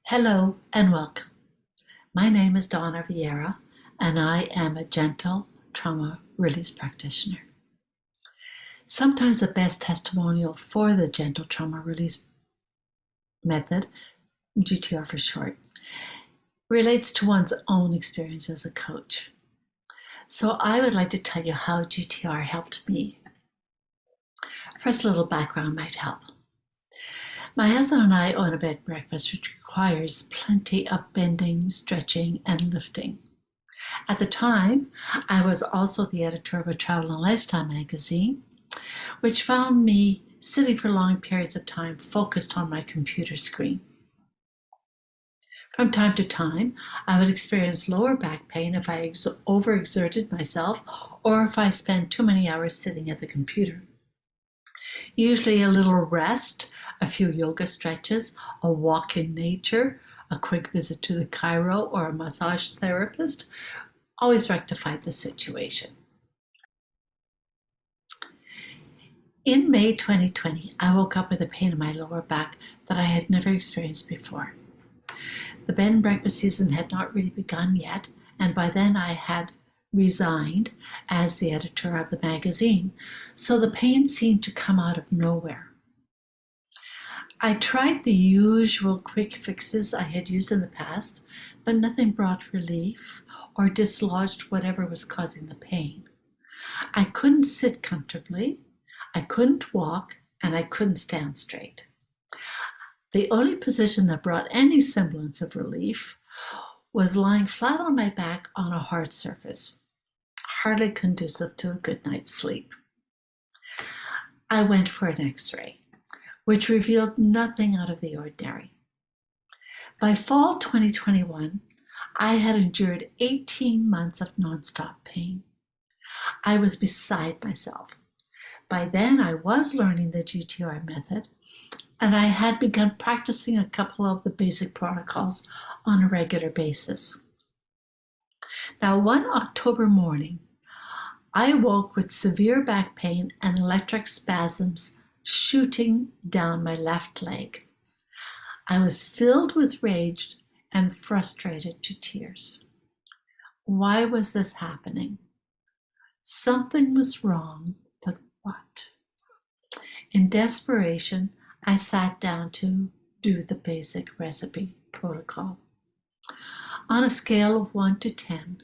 Hello and welcome. My name is Donna Vieira, and I am a gentle trauma release practitioner. Sometimes the best testimonial for the gentle trauma release method, GTR for short, relates to one's own experience as a coach. So I would like to tell you how GTR helped me. First, a little background might help. My husband and I own a bed and breakfast which requires plenty of bending, stretching, and lifting. At the time, I was also the editor of a travel and lifestyle magazine, which found me sitting for long periods of time focused on my computer screen. From time to time, I would experience lower back pain if I overexerted myself or if I spent too many hours sitting at the computer. Usually a little rest, a few yoga stretches, a walk in nature, a quick visit to the chiro or a massage therapist always rectified the situation. In May 2020, I woke up with a pain in my lower back that I had never experienced before. The bed and breakfast season had not really begun yet, and by then I had resigned as the editor of the magazine, so the pain seemed to come out of nowhere. I tried the usual quick fixes I had used in the past, but nothing brought relief or dislodged whatever was causing the pain. I couldn't sit comfortably, I couldn't walk, and I couldn't stand straight. The only position that brought any semblance of relief was lying flat on my back on a hard surface, hardly conducive to a good night's sleep. I went for an X-ray, which revealed nothing out of the ordinary. By fall 2021, I had endured 18 months of nonstop pain. I was beside myself. By then, I was learning the GTR method, and I had begun practicing a couple of the basic protocols on a regular basis. Now, one October morning, I woke with severe back pain and electric spasms shooting down my left leg. I was filled with rage and frustrated to tears. Why was this happening? Something was wrong, but what? In desperation, I sat down to do the basic recipe protocol. On a scale of 1 to 10,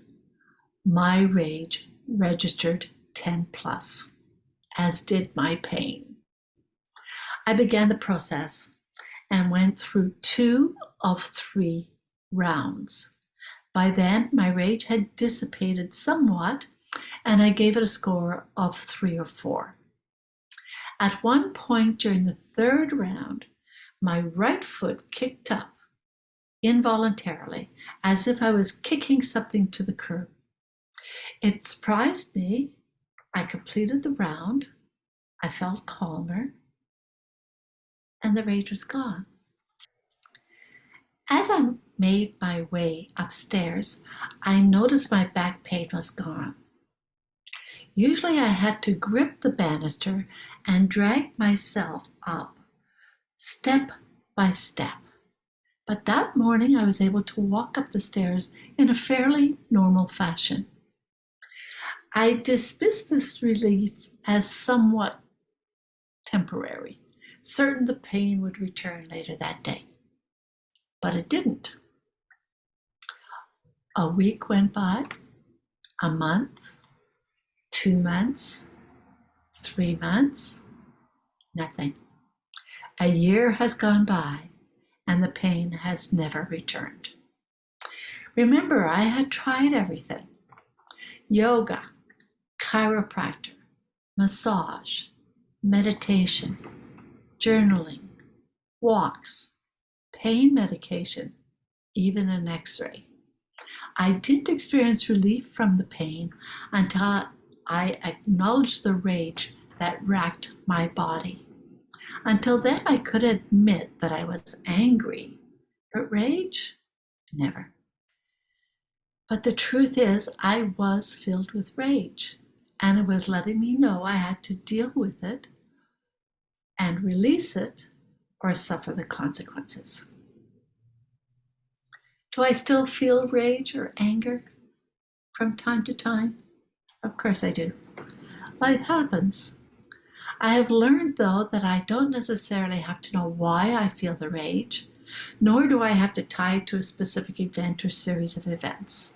my rage registered 10 plus, as did my pain. I began the process and went through 2 of 3 rounds. By then, my rage had dissipated somewhat, and I gave it a score of 3 or 4. At one point during the 3rd round, my right foot kicked up involuntarily, as if I was kicking something to the curb. It surprised me. I completed the round. I felt calmer, and the rage was gone. As I made my way upstairs, I noticed my back pain was gone. Usually I had to grip the banister and drag myself up, step by step. But that morning I was able to walk up the stairs in a fairly normal fashion. I dismissed this relief as somewhat temporary, certain the pain would return later that day. But it didn't. A week went by, a month, 2 months, 3 months, nothing. A year has gone by, and the pain has never returned. Remember, I had tried everything: yoga, chiropractor, massage, meditation, journaling, walks, pain medication, even an X-ray. I didn't experience relief from the pain until I acknowledged the rage that racked my body. Until then, I could admit that I was angry, but rage? Never. But the truth is, I was filled with rage, and it was letting me know I had to deal with it and release it or suffer the consequences. Do I still feel rage or anger from time to time? Of course I do. Life happens. I have learned, though, that I don't necessarily have to know why I feel the rage, nor do I have to tie it to a specific event or series of events.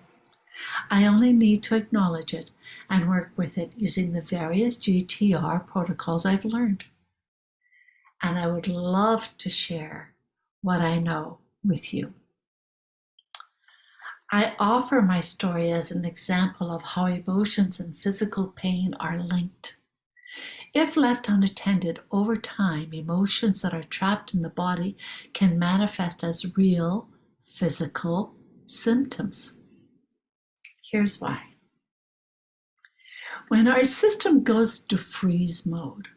I only need to acknowledge it and work with it using the various GTR protocols I've learned. And I would love to share what I know with you. I offer my story as an example of how emotions and physical pain are linked. If left unattended over time, emotions that are trapped in the body can manifest as real physical symptoms. Here's why. When our system goes to freeze mode,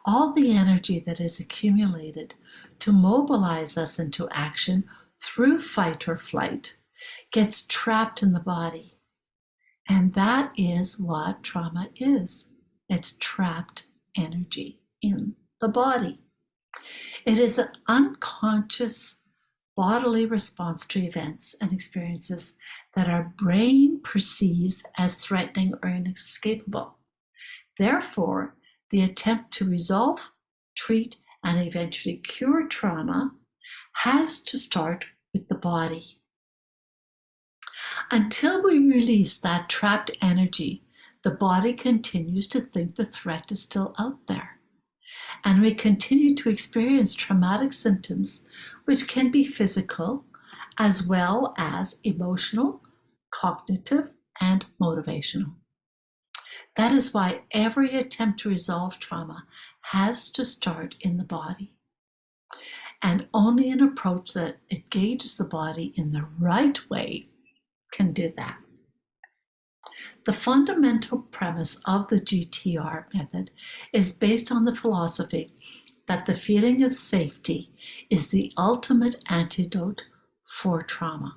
all the energy that is accumulated to mobilize us into action through fight or flight gets trapped in the body. And that is what trauma is. It's trapped energy in the body. It is an unconscious bodily response to events and experiences that our brain perceives as threatening or inescapable. Therefore, the attempt to resolve, treat, and eventually cure trauma has to start with the body. Until we release that trapped energy, the body continues to think the threat is still out there. And we continue to experience traumatic symptoms, which can be physical, as well as emotional, cognitive, and motivational. That is why every attempt to resolve trauma has to start in the body. And only an approach that engages the body in the right way can do that. The fundamental premise of the GTR method is based on the philosophy that the feeling of safety is the ultimate antidote for trauma.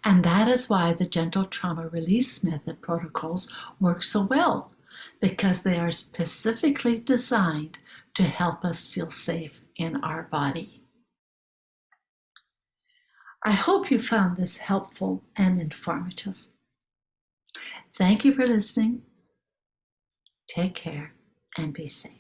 And that is why the gentle trauma release method protocols work so well, because they are specifically designed to help us feel safe in our body. I hope you found this helpful and informative. Thank you for listening. Take care and be safe.